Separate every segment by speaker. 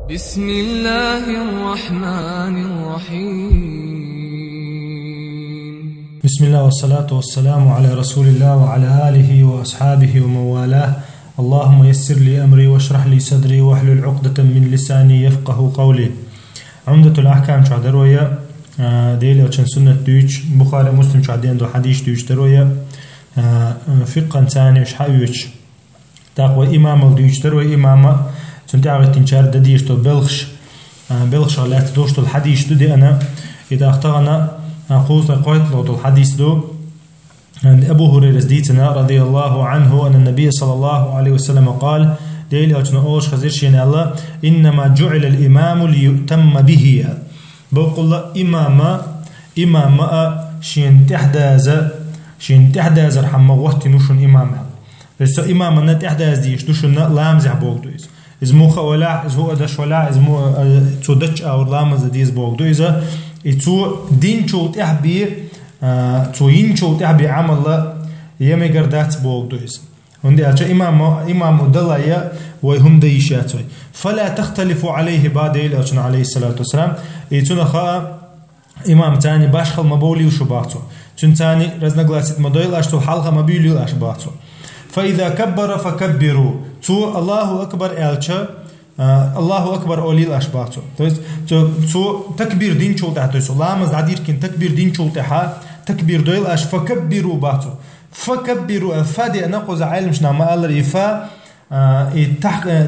Speaker 1: بسم الله الرحمن الرحيم.
Speaker 2: بسم الله والصلاة والسلام على رسول الله وعلى آله وأصحابه ومن والاه. اللهم يسر لي أمري واشرح لي صدري واحلل عقدة من لساني يفقه قولي. عمدة الأحكام شعدروية ديلي وشن سنة دوش بخاري مسلم شعدين دو حديث دوش دروية فقه ثاني مش حاويش تقوى إمام دوش دروية إمامة تنتعرض تنشار دديش تو بلخش على تدوش الحديث دو دي أنا إذا اخترنا أخوص قويت له الحديث دو عند أبو هريرة ديتنا رضي الله عنه أن النبي صلى الله عليه وسلم قال ديلي أجنا أوش خزيرشين الله إنما جعل الإمام ليؤتم به بقول إمام شين تحداز رحمه وقت نوشن إمامها بس إمام نت تحداز ديش دوشن لامزح بوقدويز إذا مو خولا إذا هو أدش ولا إذا مو تودش أو لامز ديز بوقدويز إتو دين شو تحبي تو ينشو تحبي عمل يمي قردات بوقدويز عندي أجا إمام دلايا وهم ديشاتوي فلا تختلفوا عليه بعد إلى عليه الصلاة والسلام إتو نخاء إمام تاني باشخل مبولي وشباتو تون تاني رزنا قلاسيت مدويل أشتو حلقة مبيلي وأشباتو فإذا كبر فكبروا تو الله أكبر ألشا الله أكبر أولي الأشباتو تو تكبير دين شو تحتو لامز عدير كن تكبير دين شو تحا تكبير دويل أش فكبروا باتو فكبروا فادي نقوز عالمش نعم ألر إفا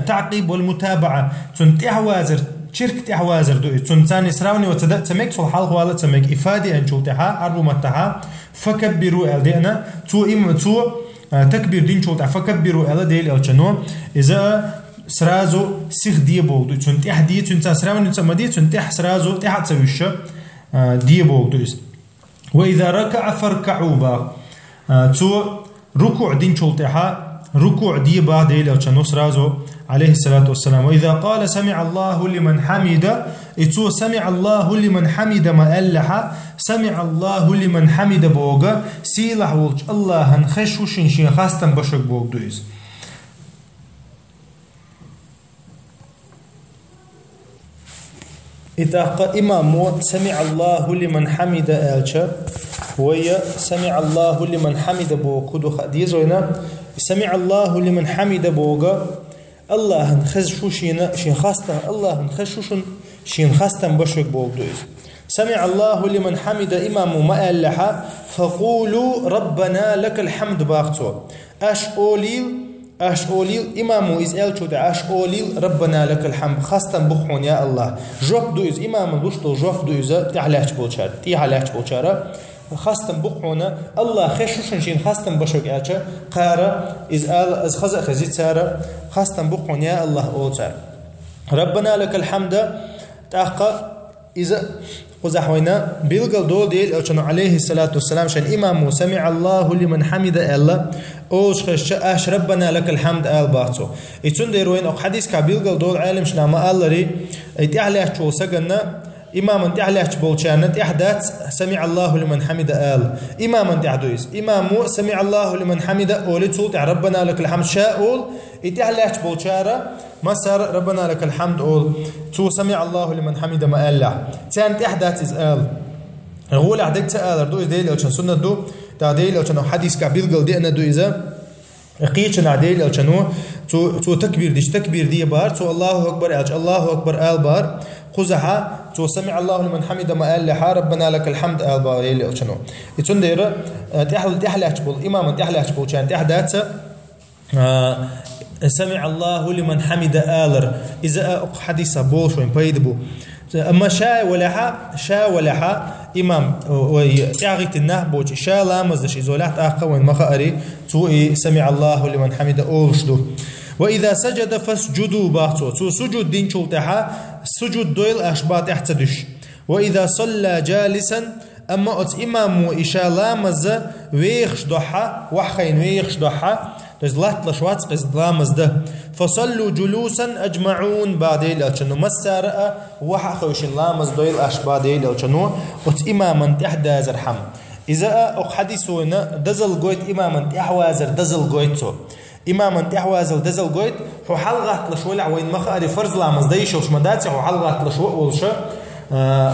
Speaker 2: تعقيب والمتابعة تون تحوازر شرك تحوازر دو تون تاني سراوني وتدأ تمك صل حلق ولا تمك إفادي أن شو تحا عربو متحا فكبروا ألدينا تو تكبير دين شو تحا فكبروا ألديل ألشنو إذا سرازو سيخ دي بولدو تون تح دي تون تان سراوني تسمدي تون تح سرازو تح تسويش دي بولدو وإذا ركع فاركعوا با تو ركوع دين شو تحا ركوع دي بعد إلى تشنوس رازو عليه الصلاة والسلام وإذا قال سمع الله لمن حمد إتو سمع الله لمن حمد ما ألح سمع الله لمن حمد بوغا سيلح ولج الله هنخش وشين خاستن بشك بوغ دويز إذا قال إمام سمع الله لمن حمد ألشا ويا سمع الله لمن حمد بوغ كدو خديزونا سمع الله لمن حمد بوغا الله نخشو شين خاستن الله نخشو شين خاستن بشك بوغ دويز سمع الله لمن حمد إمام ما ألح فقولوا ربنا لك الحمد باغتو أش أوليل إمامو إز ألشو دا أش أوليل ربنا لك الحمد خاستن بخون يا الله جوك دويز إمام دوشتو جوك دويز تحلاش بوچارا خاستن بخونا الله خشوشن شين خاستن بشوك أچا قارا إز خزا خزيت سارا خاستن بخون يا الله أوتار ربنا لك الحمد تأخى إذا قزحوينا بيلقل دول ديل أوشن عليه الصلاة والسلام شان إمامو سمع الله لمن حمد الله أوش خش أش ربنا لك الحمد آل باتو إتون ديروين أو حديث كبيلقل دول عالم شناما الله ري إتعليش شو سجنا إمام تعليش بولشانت إحداث سمع الله لمن حمد آل إمام تعدويز إمامو سمع الله لمن حمد أولي صوت ربنا لك الحمد شاءول إتعليش بولشارة مسار ربنا لك الحمد أول تو سمع الله لمن حمد ما آل له تانت إحداث إز آل الغول عدك تآل دو إزديل أو سنة دو تعديل أو حديث كبير قل دي أنا دو إذا قيتشن عديل أو تو تكبير ديش تكبير دي بار تو الله أكبر الله أكبر آل بار قزحة تو سمع الله لمن حمد ما قال لها ربنا لك الحمد آل بار يلي أو شنو يتون دير تحلش بول إمام تحلش بول كان تحدث سمع الله لمن حمد آلر إذا حديث بول شو ينبيدبو أما شا ولها إمام ويعغيت النهبوش شا لامزش إذا لحت أقوين مخاري تو سمع الله لمن حمد أولشدو وإذا سجد فاسجدوا باطو تو سجود دين شلتها سجود دويل أشباط احتدش وإذا صلى جالسا أما أت إمام وإشا لامز ويخش ضحى وحخين ويخش ضحى تزلات لشوات قصد لامز ده فصلوا جلوسا أجمعون بعدين لأشنو مسارة وحخوش لامز دويل أشباطين لأشنو أت إماما تحدى زرحم إذا أق حديثونا دزل قويت إماما تحوازر دزل قويتو إمام أنت أحوازل دزل قويت هو حلقة لشولع وين مخاري فرض لامز دايش وش مداتي هو حلقة لشو والشا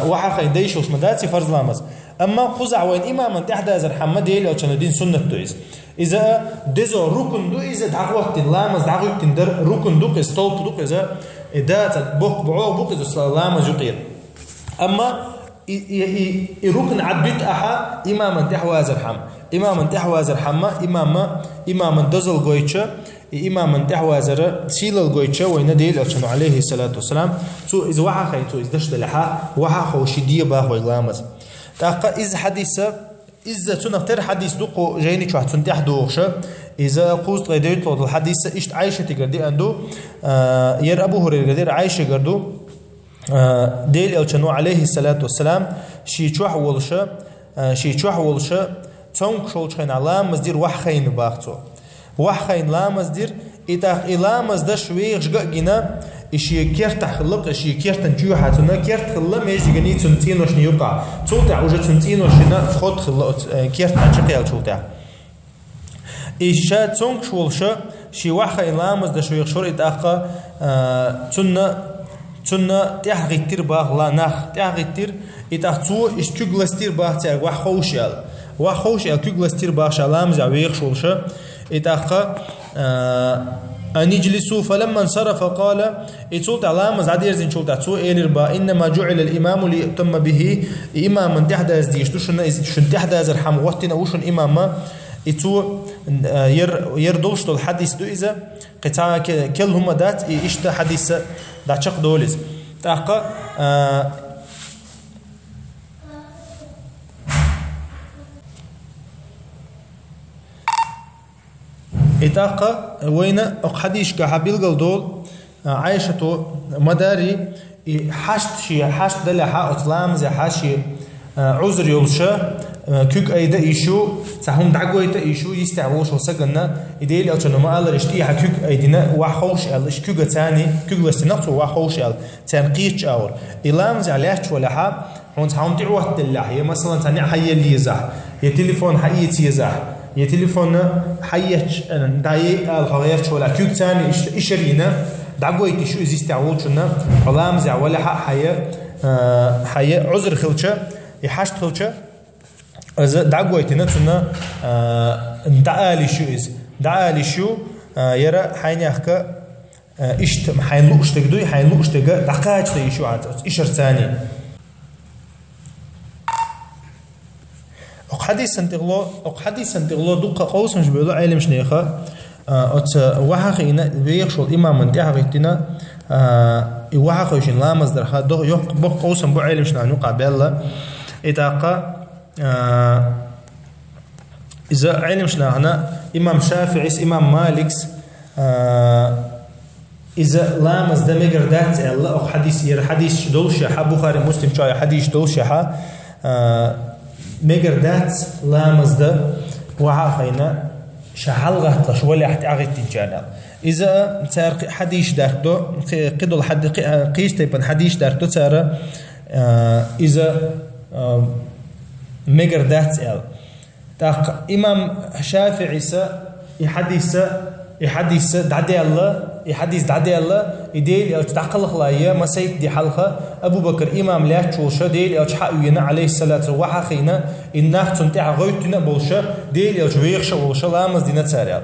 Speaker 2: وحرخ دايش وش مداتي فرض لامز أما خزع وين إمام أنت أحداز الحمد يلي أو كانوا دين سنة تويز إذا دزو ركن دو إذا دعوت لامز دعوت در ركن دوق استولب دوق إذا إذا بوق بعو بوق إذا لامز يقير أما ركن عبيت أحا إمام أنت أحواز الحم إمام أنت أحواز الحم إمام دزل قويتشا إمام أنت أحواز سيل القويتشا وين ديل أو عليه الصلاة والسلام تو إذا وحى خيتو إذا دشت لحا وحى خوشيدية باهو لامز تاقا إذا حديثة إذا تنختار حديث دوقو جايني شو هتنتح دوغشة إذا قوست غيديت لو الحديثة إشت عايشة تقدر أندو ير أبو هريرة قدر عايشة قردو ديل أو عليه الصلاة والسلام شي شوح ولشة تونك شولش خين علام مزدير وحخين باختو وحخين لا مزدير إتاق إلا مزدا شوي غشقا جنا إشي كيرت خلق إشي كيرت نجيو حاتنا كيرت خلق ميش جني تنتين وش نيوقع توتع وجه تنتين وشنا خد خلق كيرت عشقي على توتع إيشا تونك شولشة شي وحخين لا مزدا شوي غشور إتاقا تنا تحقي تير باغ لا نخ تحقي تير إتاقتو إش تجلستير باغ تاع وحوشيال تجلستير باغ شلام زعويق شولشة إتاقا أن يجلسوا فلما انصرف قال إتولت علامة عدير زين شولت عتسو إيلربا إنما جعل الإمام ليؤتم به إمام من تحدث ديش شن تحدث الحم وقتنا وشن إمام إتو يردوش دول حديث دو إذا قطع كلهم دات إشتا حديث دات شق دولز تاقا إتاقا وين أقحديش كحبيل دول عايشة مداري حشت دلها أطلام زي حاشي عذر يولشا كوك أيدا إيشو سهم دعوة إيشو يستعوش وسجنا إديل أو شنو ما الله رشتي حكوك أيدنا وحوش إيش كوك تاني كوك لستنقص وحوش تنقيش أول إلام زي عليش ولا ح هون سهم تعوه دلها هي مثلا تاني حي اللي يزح هي تليفون حي يزح هي تليفون حي داي الخيار ولا كوك تاني إيشرينا دعوة إيشو يستعوش شنا إلام زي ولا حي عذر خلشة يحشت خلشة إذا دعوتنا تنا دعالي شو يرى حين يحكى إشت حين لوش تقدوي حين لوش تجا دقائق تيشو عاد إشر ثاني أقحديث سنتغلو دقة قوس مش بيقولوا عالم شنيخة وحقينا بيخشوا الإمام من تحقيقنا وحقيشين لا مصدر هذا يق قوس بو عالم شنو قابل إتاقا إذا علم شناهنا إمام شافعي إمام مالك إذا لامز دمجر دات الله أو حديث دولشة بخاري مسلم شاي حديث دولشة مجر دات لامز ده وعاقينا شحلغة تشولي حتى عقيد تنجانا إذا تار حديث دارتو قدر الحد قيس تبان حديث دارتو ترى إذا مجر دات تاق إمام شافعي يحدث دعدي الله يحدث دعدي الله يديل تعقل خلايا مسيد دي حلقة أبو بكر إمام لا تشوشة ديل يتحقينا عليه الصلاة وحقينا إنك تنتع غيرتنا بولشة ديل يجويخش بولشة لامز دينا تسارع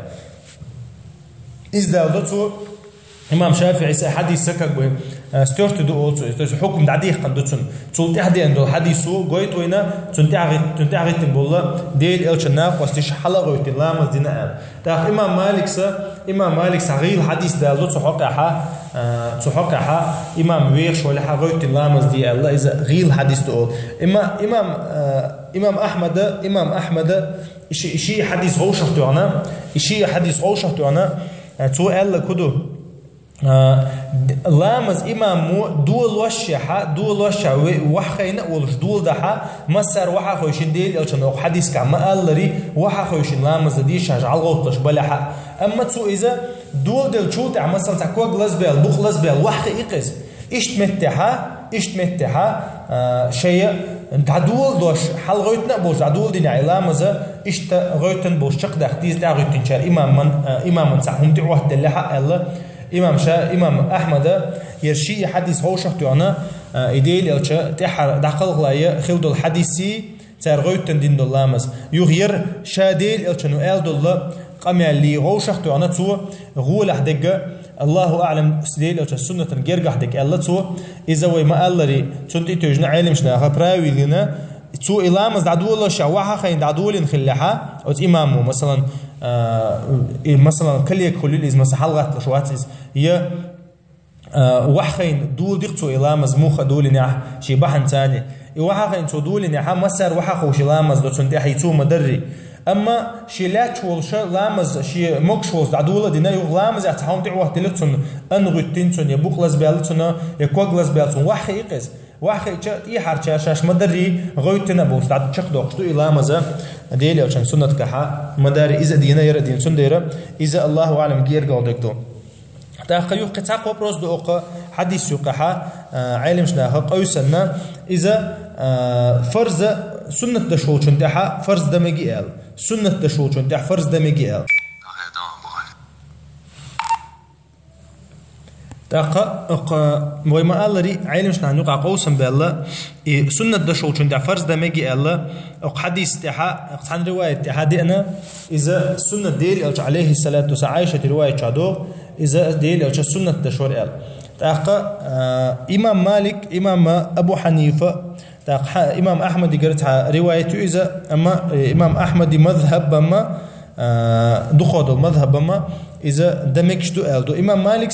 Speaker 2: إذا دتو إمام شافعي حديث سكك به ستورت دو حكم دعديه قندتون تولت أحد عنده حديثه قويت وينا تنتعغت تنبولا ديل الشناق واستيش حلقة ويتلام الدناء تاخ إمام مالك صغير حديث دالو تحققها إمام ويرش ولا حقوي تلام دي الله إذا غير حديث دو إمام أحمد شيء حديث غوشة أنا شيء حديث غوشة أنا تو الله كده لامز إمامو دول وشة وحخينا ولش دول دحا مسار وحا خوشين ديل يلشن أو حديث كعما ألري وحا خوشين لامز ديش هجعل غوطش بلحا أما تو إذا دول دل شو تع مثلا تكوغ لزبيل بوخ لزبيل وحخي إقز إشت متها شيء انت دول دوش حل غوتنا بوش دول دينا لامز إشت غيتن بوشق دختيز تاع غيتن شار إمام من سعهم تعوه دلها الله إمام أحمد يرشي حديث هو شخص أنا إديل يلش تحر دقل غلاية خلد الحديثي تار غيتن دين دلامز يغير شاديل يلشنو آل دل قام اللي هو شخص أنا تو غول حدق الله أعلم سديل يلش السنة جرجح دق الله تو إذا وما الله تنتي تجنا علمشنا خبراوي لنا تو إلامز دعوة شواحة خين دعوة نخليها أو إمامه مثلا كل الإز مثلا حلقات لشوات هي وحخين دول دقتو إلامز موخ دول نح شي بحن تاني وحخين تو دول نح مسار وحخوش إلامز دو تنتي حيتو مدري أما شي لاتش والش لامز شي مكشوز دعوة دينا يغلامز يتحاول تعوه دلتون أنغتين يبوق لزبالتون يكوغ لزبالتون وحخي يقز واحد يحرش مدري غويتنا بوس بعد شق دوقتو إلى مزا ديلي أو شان سنة كحا مداري إذا دينا يرى دين سنديرة إذا الله أعلم غير قاعدكتو تأخيو قطع قبرص دوقة حديث يقحا علم شناها قوسنا إذا فرض سنة دشول شنتها فرض دمجيل سنة دشول شنتها فرض دمجيل تاقا وما الله علم شنا نقع قوسا بالله سنة دشول شنتها فرض دمجي الله حديث تها عن رواية تحدينا إذا سنة ديل عليه الصلاة والسلام عائشة رواية شادو إذا ديل سنة دشور ال تاقا إمام مالك إمام أبو حنيفة تاقا إمام أحمد قرتها روايته إذا أما إمام أحمد مذهب بما دخول المذهب بما إذا دمكش دو ألدو إمام مالك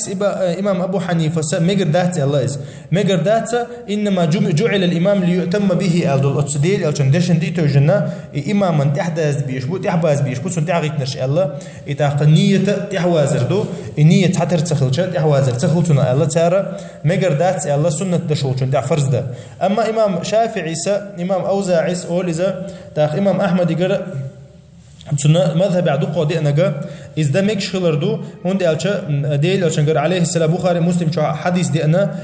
Speaker 2: إمام أبو حنيفة مجر دات الله إز مجر دات إنما جعل الإمام ليؤتم به ألدو الأتصديل ألشان دشن دي توجنا إمام من تحدث بيشبو تحباز بيشبو سن تعريت نش الله إتاق النية تحوازر دو النية حتر تخلش تحوازر تخلتنا الله ترى مجر دات الله سنة دشول شن فرض ده أما إمام شافعي إمام أوزاعي أول إذا تاق إمام أحمد يقرأ سنة مذهب عدو قاضي أنجا إذا دمك شغلردو هون دي ألشة ديل ألشان عليه السلام بخاري مسلم شو حديث دي أنا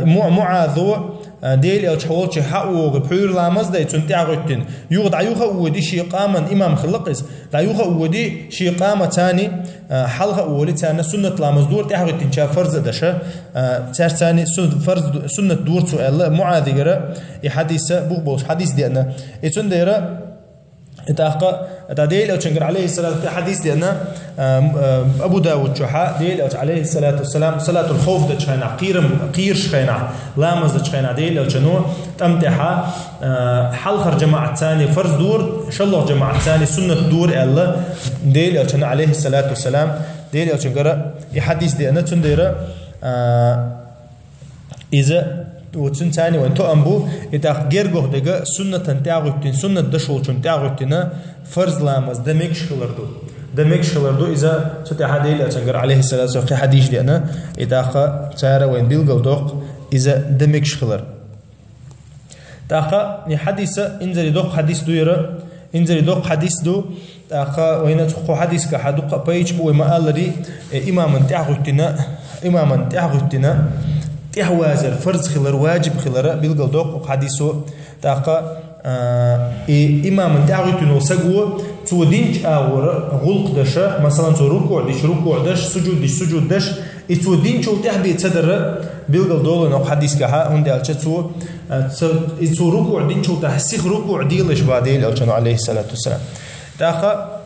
Speaker 2: معاذو ديل ألشة والش حقوق بحير لامز ده تنتع غتين يوغد عيوها ودي شيء قاما إمام خلقس عيوها ودي شيء قامة تاني حلقة أولي تاني سنة لامز دور تعغتين شاف فرز دشة تار تاني فرز سنة دور سؤال معاذ يقرأ حديث بوش حديث دي أنا يتون ديرا إتاقة ديل أو شنقر عليه الصلاة حديث دينا أبو داود شحاء ديل أو عليه الصلاة والسلام صلاة الخوف ده شخينا قير شخينا لامز ده شخينا ديل أو شنو تمتحا حلقر جماعة ثانية فرض دور إن شاء الله جماعة ثانية سنة دور الله ديل أو شنو عليه الصلاة والسلام ديل أو شنقر حديث دينا تندير إذا وتسن ثاني وانتو أنبو إذا غيرجه دقة سنة تنتعغتين سنة دشول تنتعغتين فرض لامز دمكش خلردو إذا ستحديل أتنقر عليه الصلاة والسلام حديث لأنا إذا خا سارة وين بيلقوا دوق إذا دمكش خلر تاخا حديث إنزل دوق حديث دو يرى إنزل دوق حديث دو تاخا وين تخو حديث كحدوق بيج بو ما قال إمام تعغتنا تحوازر فرض خلر واجب خلر بيلقوا دوق حديثه تاقا إمام تعغتنا سجوا تودينج أور غلق دشة مثلا ركوع دش سجود دش تودينج شو تحبي تصدر بيلقوا دول نق حديث كها عند الشتو ركوع دين شو تحسيخ ركوع ديلش بعدين الشنو عليه الصلاة والسلام تاقا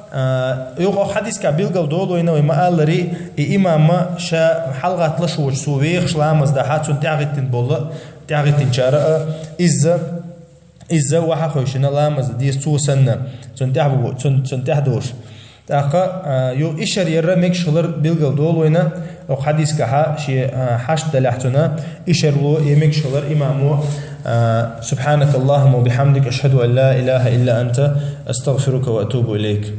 Speaker 2: يوقع حديث كبيلقوا دولو إنه ما قال لي إمام شا حلقة لشوج سويخ شلامز دحات سن تعغتين شارع إذا واحد خوشنا لامز دي سو سنة سن تحدوش تاقا يو إشار يرى ميك شغلر بيلقوا دولو إنه أو حديث كها شيء حشد دلحتنا إشار لو يميك شغلر إمامو سبحانك اللهم وبحمدك أشهد أن لا إله إلا أنت أستغفرك وأتوب إليك.